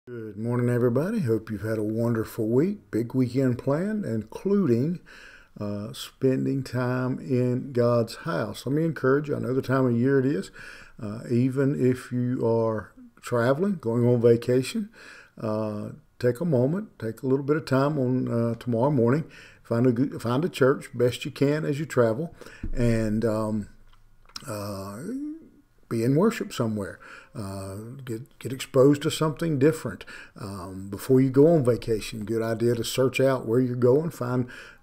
Good morning, everybody. Hope you've had a wonderful week. Big weekend planned, including spending time in God's house. Let me encourage you. I know the time of year it is. Even if you are traveling, going on vacation, take a moment, take a little bit of time on tomorrow morning. Find a church best you can as you travel, and be in worship somewhere. Get exposed to something different before you go on vacation. Good idea to search out where you're going.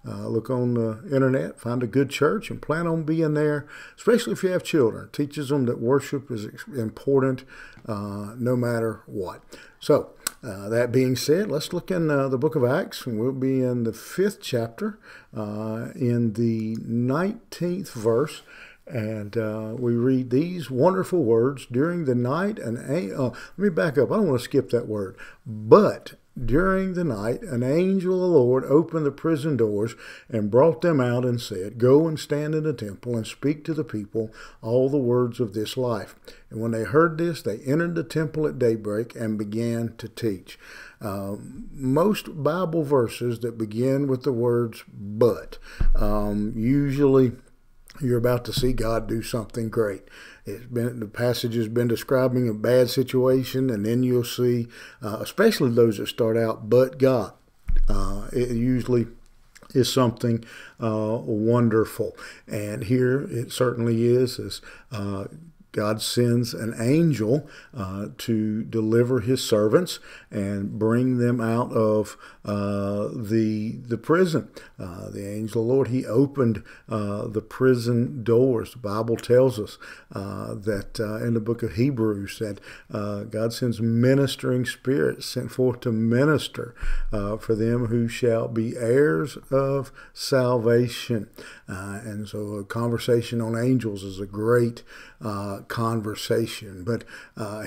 Look on the internet, find a good church, and plan on being there. Especially if you have children, it teaches them that worship is important no matter what. So that being said, let's look in the book of Acts, and we'll be in the 5th chapter, in the 19th verse. And we read these wonderful words. During the night, let me back up. I don't want to skip that word. But during the night, an angel of the Lord opened the prison doors and brought them out and said, "Go and stand in the temple and speak to the people all the words of this life." And when they heard this, they entered the temple at daybreak and began to teach. Most Bible verses that begin with the words "but" usually you're about to see God do something great. The passage has been describing a bad situation, and then you'll see, especially those that start out, "but God." It usually is something wonderful. And here it certainly is God sends an angel to deliver his servants and bring them out of the prison. The angel of the Lord, he opened the prison doors. The Bible tells us that in the book of Hebrews that God sends ministering spirits sent forth to minister for them who shall be heirs of salvation. And so a conversation on angels is a great conversation. But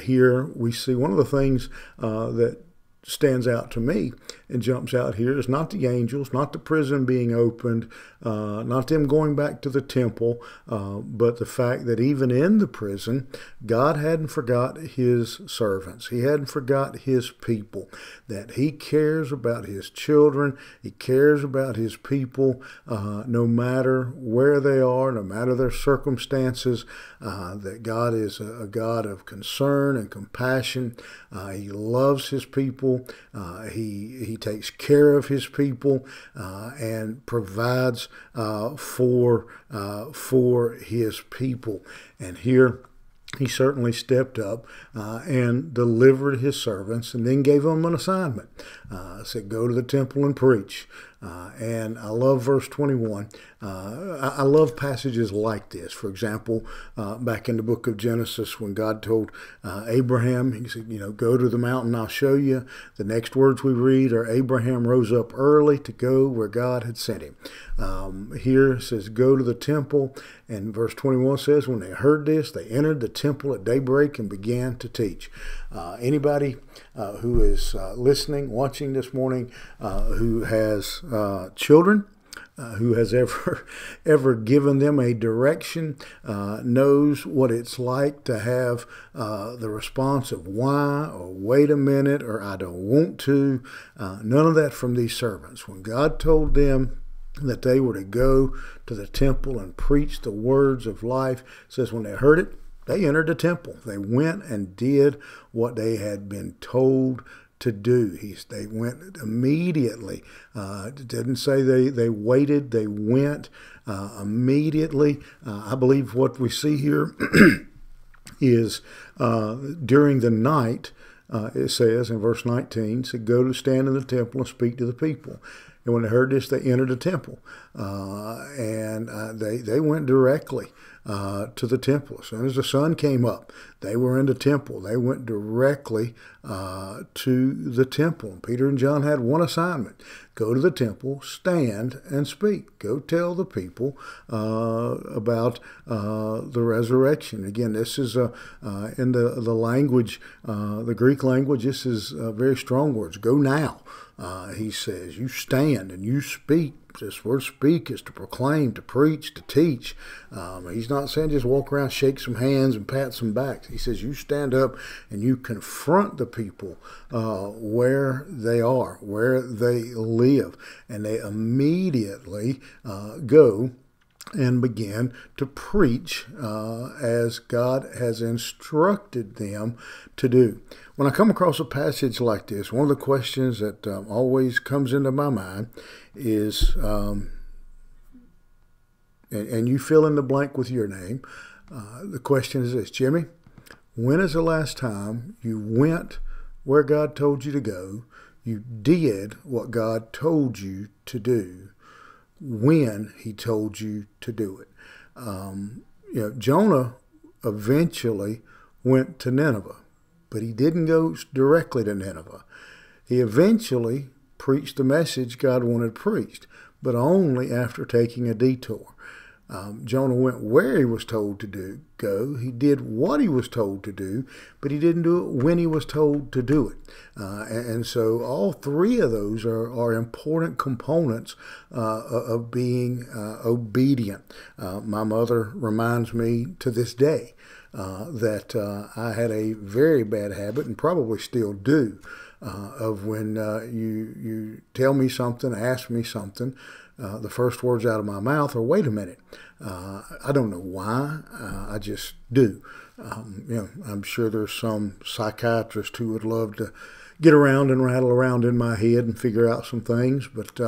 here we see one of the things that stands out to me and jumps out here is not the angels, not the prison being opened, not them going back to the temple, but the fact that even in the prison, God hadn't forgot his servants. He hadn't forgot his people, that he cares about his children. He cares about his people, no matter where they are, no matter their circumstances, that God is a God of concern and compassion. He loves his people. He takes care of his people and provides for his people. And here he certainly stepped up and delivered his servants, and then gave them an assignment. Said, "Go to the temple and preach." And I love verse 21. I love passages like this. For example, back in the book of Genesis, when God told Abraham, he said, "Go to the mountain, I'll show you." The next words we read are, Abraham rose up early to go where God had sent him. Here it says, "Go to the temple." And verse 21 says, when they heard this, they entered the temple at daybreak and began to teach. Anybody who is listening, watching this morning, who has children, who has ever given them a direction, knows what it's like to have the response of why, or wait a minute, or I don't want to. None of that from these servants. When God told them that they were to go to the temple and preach the words of life, it says when they heard it, they entered the temple. They went and did what they had been told to do. They went immediately. It didn't say they waited. They went immediately. I believe what we see here is during the night, it says in verse 19, said, "Go to stand in the temple and speak to the people." And when they heard this, they entered the temple. And they went directly to the temple. As soon as the sun came up, they were in the temple. They went directly to the temple. Peter and John had one assignment: Go to the temple, stand and speak. Go tell the people about the resurrection. Again, this is in the language, the Greek language, this is very strong words. Go now, he says. You stand and you speak. This word speak is to proclaim, to preach, to teach. He's not saying just walk around, shake some hands, and pat some backs. He says you stand up and you confront the people where they are, where they live, and they immediately go and begin to preach as God has instructed them to do. When I come across a passage like this, one of the questions that always comes into my mind is, and you fill in the blank with your name, the question is this: Jimmy, when is the last time you went where God told you to go, you did what God told you to do, when he told you to do it? Jonah eventually went to Nineveh, but he didn't go directly to Nineveh. He eventually preached the message God wanted preached, but only after taking a detour. Jonah went where he was told to go. He did what he was told to do, but he didn't do it when he was told to do it. And so all three of those are important components of being obedient. My mother reminds me to this day that I had a very bad habit, and probably still do, of when you tell me something, ask me something, the first words out of my mouth are, wait a minute. I don't know why. I just do. I'm sure there's some psychiatrist who would love to get around and rattle around in my head and figure out some things, but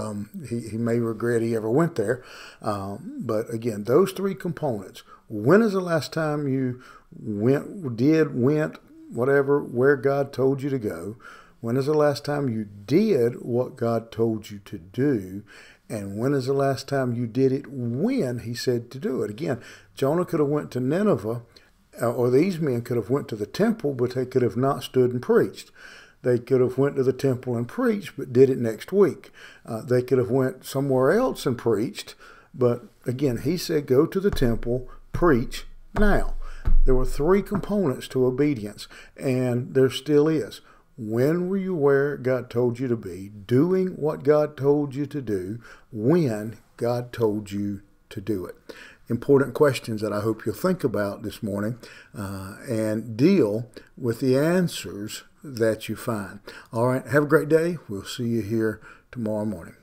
he may regret he ever went there. But again, those three components. When is the last time you went, whatever, where God told you to go? When is the last time you did what God told you to do? And when is the last time you did it when he said to do it? Again, Jonah could have went to Nineveh, or these men could have went to the temple, but they could have not stood and preached. They could have went to the temple and preached, but did it next week. They could have went somewhere else and preached, but again, he said, go to the temple, preach now. There were three components to obedience, and there still is. When were you where God told you to be, doing what God told you to do, when God told you to do it? Important questions that I hope you'll think about this morning and deal with the answers that you find. All right, have a great day. We'll see you here tomorrow morning.